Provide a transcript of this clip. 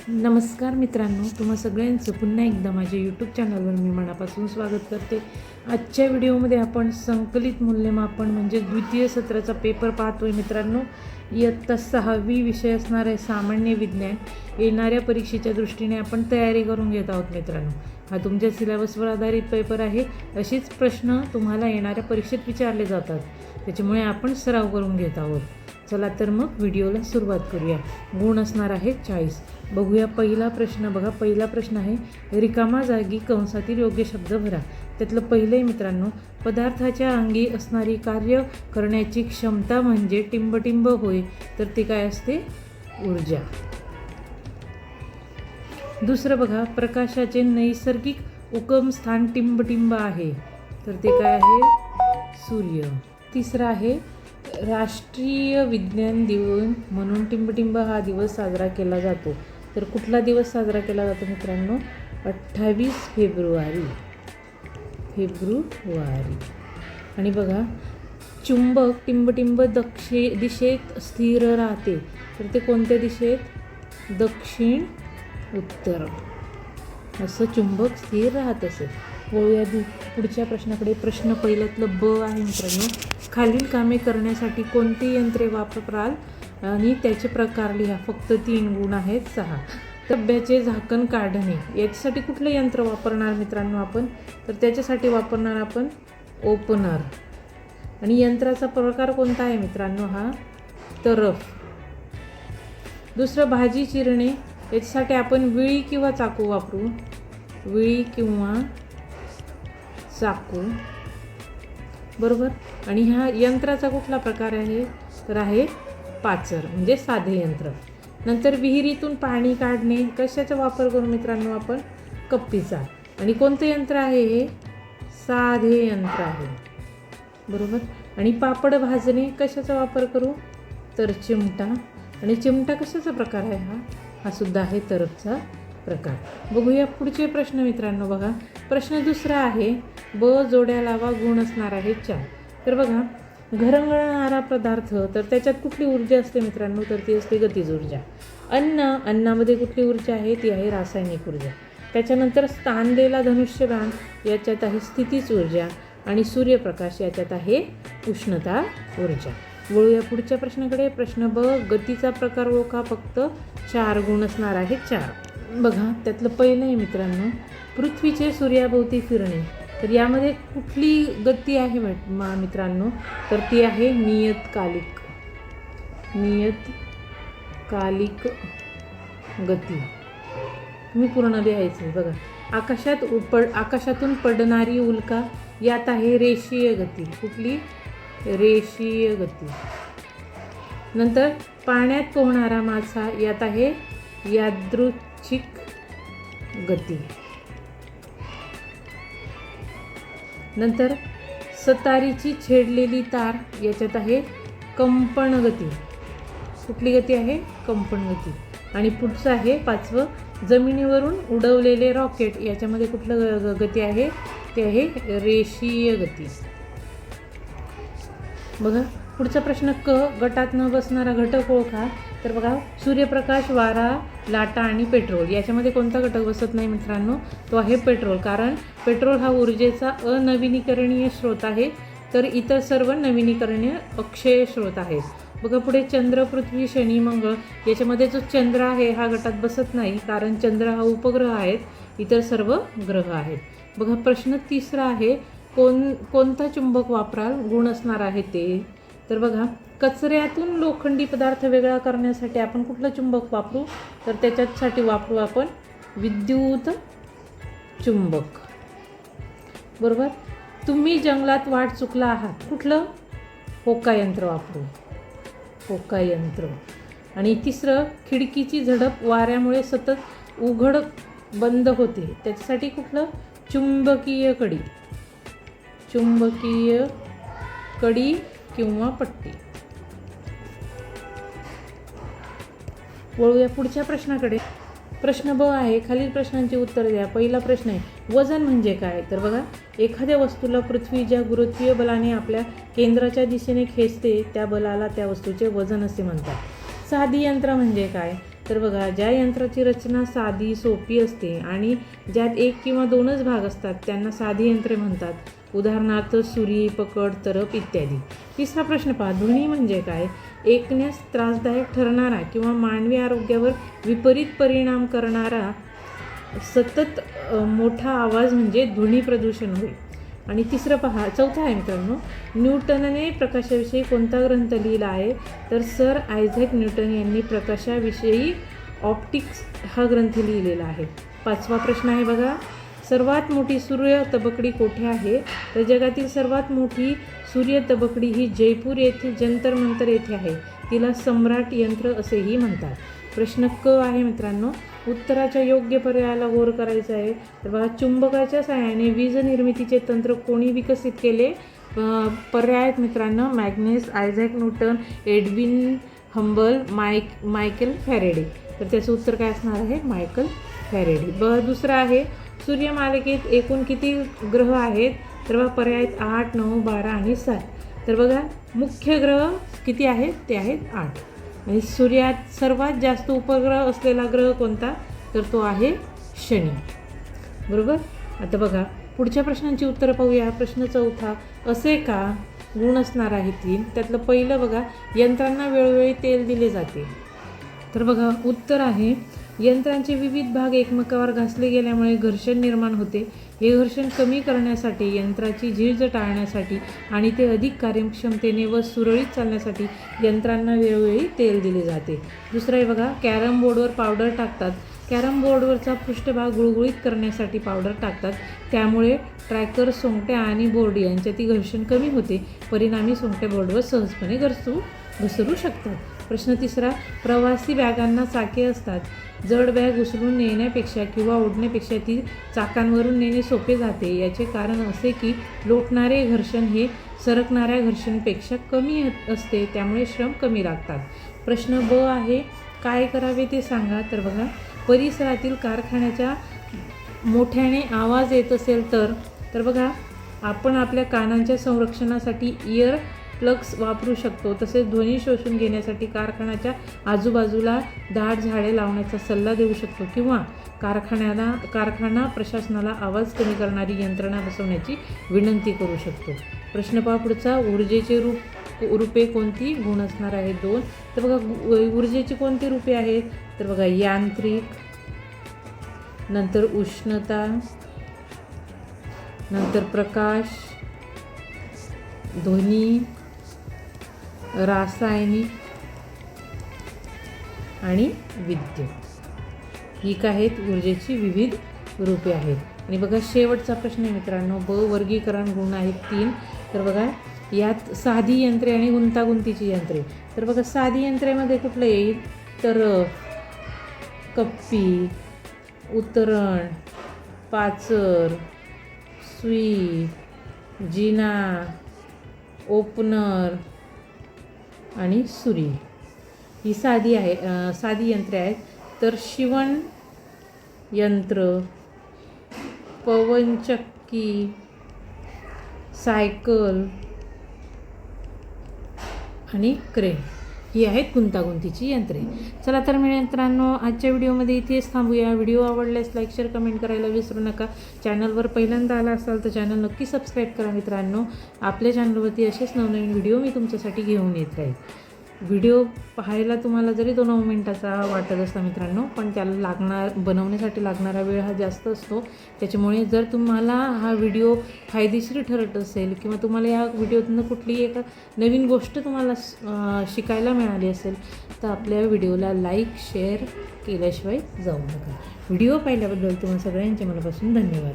नमस्कार मित्रांनो, तुम्हा सगळ्यांचं पुन्हा एकदा माझ्या यूट्यूब चॅनलवर मी मनापासून स्वागत करते. आजच्या व्हिडिओमध्ये आपण संकलित मूल्यमापन म्हणजे द्वितीय सत्राचा पेपर पाहतोय. मित्रांनो, इयत्ता 6वी विषय असणार आहे सामान्य विज्ञान. येणाऱ्या परीक्षेच्या दृष्टीने आपण तयारी करून घेत आहोत. मित्रांनो, हा तुमच्या सिलेबसवर आधारित पेपर आहे. अशीच प्रश्न तुम्हाला येणाऱ्या परीक्षेत विचारले जातात, त्याच्यामुळे आपण सराव करून घेत आहोत. चला तर मग व्हिडिओला सुरुवात करूया. गुण असणार आहे 40. बघूया पहिला प्रश्न. बघा, पहिला प्रश्न आहे रिकामा जागी कंसातील योग्य शब्द भरा. त्यातलं पहिलं आहे मित्रांनो, पदार्थाच्या अंगी असणारी कार्य करण्याची क्षमता म्हणजे टिंबटिंब होय, तर ते काय असते? ऊर्जा. दुसरं बघा, प्रकाशाचे नैसर्गिक उगमस्थान टिंबटिंब आहे, तर ते काय आहे? सूर्य. तिसरं आहे राष्ट्रीय विज्ञान दिवस म्हणून टिंबटिंब हा दिवस साजरा केला जातो, तर कुठला दिवस साजरा केला जातो मित्रांनो? 28 फेब्रुवारी. आणि बघा, चुंबक टिंबटिंब दिशेत स्थिर राहते, तर ते कोणत्या दिशेत? दक्षिण उत्तर. असं चुंबक स्थिर राहत असेल. वळूया पुढच्या प्रश्नाकडे. प्रश्न पहिल्यातलं ब आहे मित्रांनो, खालील कामे करण्यासाठी कोणती यंत्रे वापराल आणि त्याचे प्रकार लिहा. फक्त 3 गुण आहेत. 6. डब्याचे झाकण काढणे, याच्यासाठी कुठलं यंत्र वापरणार मित्रांनो आपण? तर त्याच्यासाठी वापरणार आपण ओपनर. आणि यंत्राचा प्रकार कोणता आहे मित्रांनो? हा तरफ. दुसरं, भाजी चिरणे, याच्यासाठी आपण विळी किंवा चाकू वापरू. विळी किंवा चाकू, बरोबर. आणि ह्या यंत्राचा कुठला प्रकार आहे? तर आहे पाचर, म्हणजे साधे यंत्र. नंतर विहिरीतून पाणी काढणे, कशाचा वापर करू मित्रांनो आपण? कप्पीचा. आणि कोणतं यंत्र आहे हे? साधे यंत्र आहे, बरोबर. आणि पापड भाजणे, कशाचा वापर करू? तर चिमटा. आणि चिमटा कशाचा प्रकार आहे? हा सुद्धा आहे तरफचा प्रकार. बघूया पुढचे प्रश्न मित्रांनो. बघा, प्रश्न दुसरा आहे ब जोड्या लावा, गुण असणार आहे 4. तर बघा, घरंगळणारा पदार्थ, तर त्याच्यात कुठली ऊर्जा असते मित्रांनो? तर ती असते गतिज ऊर्जा. अन्नामध्ये कुठली ऊर्जा आहे? ती आहे रासायनिक ऊर्जा. त्याच्यानंतर ताणलेला धनुष्यबाण, याच्यात आहे स्थितीज ऊर्जा. आणि सूर्यप्रकाश, याच्यात आहे उष्णता ऊर्जा. वळूया पुढच्या प्रश्नाकडे. प्रश्न ब, गतीचा प्रकार ओळखा. फक्त 4 गुण असणार आहे. 4. बघा, त्यातलं पहिलं आहे मित्रांनो, पृथ्वीचे सूर्याभोवती फिरणे. तर यामध्ये कुठली गती आहे मित्रांनो? तर ती आहे नियतकालिक गती. तुम्ही पूर्ण लिहायचं. बघा, आकाशातून पडणारी उल्का, यात आहे रेषीय गती. कुठली? रेषीय गती. नंतर पाण्यात पोहणारा मासा, यात आहे यादृच्छिक गती. नंतर सतारीची छेडलेली तार, याच्यात आहे कंपन गती. कुठली गती आहे? कंपन गती. आणि पुढचं आहे 5वं, जमिनीवरून उडवलेले रॉकेट, याच्यामध्ये कुठलं गती आहे? ते आहे रेषीय गती. बघा, पुढचा प्रश्न क, गटात न बसणारा घटक ओळखा. तर बघा, सूर्यप्रकाश, वारा, लाटा आणि पेट्रोल, याच्यामध्ये कोणता घटक बसत नाही मित्रांनो? तो आहे पेट्रोल. कारण पेट्रोल हा ऊर्जेचा अनवीनीकरणीय स्रोत आहे, तर इतर सर्व नवीनीकरणीय अक्षय स्रोत आहेत. बघा पुढे, चंद्र, पृथ्वी, शनी, मंगळ, याच्यामध्ये जो चंद्र आहे हा गटात बसत नाही, कारण चंद्र हा उपग्रह आहेत, इतर सर्व ग्रह आहेत. बघा, प्रश्न तिसरा आहे कोणता चुंबक वापराल? गुण असणार आहे ते. तर बघा, कचऱ्यातून लोखंडी पदार्थ वेगळा करण्यासाठी आपण कुठलं चुंबक वापरू? तर त्याच्यासाठी वापरू आपण विद्युत चुंबक, बरोबर. तुम्ही जंगलात वाट चुकला आहात, कुठलं? होका यंत्र वापरू. होका यंत्र. आणि तिसरं, खिडकीची झडप वाऱ्यामुळे सतत उघड बंद होते, त्याच्यासाठी कुठलं? चुंबकीय कडी किंवा पट्टी. वळूया पुढच्या प्रश्नाकडे. प्रश्न ब आहे, खालील प्रश्नांची उत्तर द्या. पहिला प्रश्न आहे वजन म्हणजे काय? तर बघा, एखाद्या वस्तूला पृथ्वी ज्या गुरुत्वीय बलाने आपल्या केंद्राच्या दिशेने खेचते, त्या बलाला त्या वस्तूचे वजन असे म्हणतात. साधी यंत्र म्हणजे काय? तर बघा, ज्या यंत्राची रचना साधी सोपी असते आणि ज्यात एक किंवा दोनच भाग असतात त्यांना साधी यंत्रे म्हणतात. उदाहरणार्थ सुरी, पकड, तरप इत्यादी. तिसरा प्रश्न पहा, ध्वनी म्हणजे काय? ऐकण्यास त्रासदायक ठरणारा किंवा मानवी आरोग्यावर विपरीत परिणाम करणारा सतत मोठा आवाज म्हणजे ध्वनी प्रदूषण होय. आणि तिसरं पहा, चौथा आहे मित्रांनो, न्यूटनने प्रकाशाविषयी कोणता ग्रंथ लिहिला आहे? तर सर आयझॅक न्यूटन यांनी प्रकाशाविषयी ऑप्टिक्स हा ग्रंथ लिहिलेला आहे. पाचवा प्रश्न आहे बघा, सर्वात मोठी सूर्य तबकडी कोठे आहे? तर जगातील सर्वात मोठी सूर्य तबकडी ही जयपूर येथील जंतर मंतर येथे आहे. तिला सम्राट यंत्र असेही म्हणतात. प्रश्न क आहे मित्रांनो, उत्तराच्या योग्य पर्यायाला गौर करायचं आहे. तर बघा, चुंबकाच्या साहाय्याने वीज निर्मितीचे तंत्र कोणी विकसित केले? पर्याय आहेत मित्रांनो, मॅग्नेस, Isaac Newton, Edwin Hubble, Michael Faraday. तर त्याचं उत्तर काय असणार आहे? Michael Faraday. दुसरं आहे, सूर्यमालिकेत एकूण किती ग्रह आहेत? तर बघा, पर्याय आहेत 8, 9, 12 आणि 7. तर बघा, मुख्य ग्रह किती आहेत? ते आहेत 8. आणि सूर्यात सर्वात जास्त उपग्रह असलेला ग्रह कोणता? तर तो आहे शनी. बरोबर. आता बघा, पुढच्या प्रश्नांची उत्तरं पाहूया. प्रश्न चौथा, असे का गुण असणार आहे 3. त्यातलं पहिलं बघा, यंत्रांना वेळोवेळी तेल दिले जाते. तर बघा, उत्तर आहे, यंत्रांचे विविध भाग एकमेकावर घासले गेल्यामुळे घर्षण निर्माण होते. हे घर्षण कमी करण्यासाठी, यंत्राची झीज टाळण्यासाठी आणि ते अधिक कार्यक्षमतेने व सुरळीत चालण्यासाठी यंत्रांना वेळोवेळी तेल दिले जाते. दुसरं आहे बघा, कॅरम बोर्डवर पावडर टाकतात. कॅरम बोर्डवरचा पृष्ठभाग गुळगुळीत करण्यासाठी पावडर टाकतात. त्यामुळे ट्रॅकर, सोंगट्या आणि बोर्ड यांच्यातील घर्षण कमी होते. परिणामी सोंगट्या बोर्डवर सहजपणे घसरू शकतात. प्रश्न तिसरा, प्रवासी बॅगांना चाके असतात. जड बॅग उचलून नेण्यापेक्षा किंवा ओढण्यापेक्षा ती चाकांवरून नेणे सोपे जाते. याचे कारण असे की लोटणारे घर्षण हे सरकणाऱ्या घर्षणापेक्षा कमी असते, त्यामुळे श्रम कमी लागतात. प्रश्न ब आहे, काय करावे ते सांगा. तर बघा, परिसरातील कारखान्याच्या मोठ्याने आवाज येत असेल तर बघा, आपण आपल्या कानांच्या संरक्षणासाठी इयर प्लग्स वापरू शकतो. तसेच ध्वनी शोषून घेण्यासाठी कारखान्याच्या आजूबाजूला दाट झाडे लावण्याचा सल्ला देऊ शकतो किंवा कारखाना प्रशासनाला आवाज कमी करणारी यंत्रणा बसवण्याची विनंती करू शकतो. प्रश्न पहा पुढचा, ऊर्जेचे रूपे कोणती? गुण असणार आहे 2. तर बघा, ऊर्जेची कोणती रूपे आहेत? तर बघा, यांत्रिक, नंतर उष्णता, नंतर प्रकाश, ध्वनी, रासायनिक आणि विद्युत. ही काय आहेत? ऊर्जेची विविध रूपे आहेत. आणि बघा, शेवटचा प्रश्न आहे मित्रांनो, ब वर्गीकरण गुण आहेत 3. तर बघा, यात साधी यंत्रे आणि गुंतागुंतीची यंत्रे. तर बघा, साधी यंत्रेमध्ये कुठलं येईल? तर कप्पी, उतरण, पाचर, सुई, जिना, ओपनर आणि सुरी. ही साधी यंत्रे आहेत. तर शिवण यंत्र, पवनचक्की, सायकल आणि क्रेन ही आहेत गुंतागुंतीची यंत्रे. चला तर मित्रांनो, आजच्या व्हिडिओमध्ये इथेच थांबूया. व्हिडिओ आवडल्यास लाईक, शेअर, कमेंट करायला विसरू नका. चॅनलवर पहिल्यांदा आला असाल तर चॅनल नक्की सबस्क्राईब करा मित्रांनो. आपल्या चॅनलवरती असेच नवनवीन व्हिडिओ मी तुमच्यासाठी घेऊन येत राहील. व्हिडिओ पाहायला तुम्हाला जरी 2 मिनिटाचा वाटत असला मित्रांनो, पण त्याला बनवण्यासाठी लागणारा वेळ हा जास्त असतो. त्याच्यामुळे जर तुम्हाला हा व्हिडिओ फायदेशीर ठरत असेल किंवा तुम्हाला या व्हिडिओतून कुठलीही एका नवीन गोष्ट तुम्हाला शिकायला मिळाली असेल तर आपल्या व्हिडिओला लाईक, शेअर केल्याशिवाय जाऊ नका. व्हिडिओ पाहिल्याबद्दल तुम्हाला सगळ्यांचे मनापासून धन्यवाद.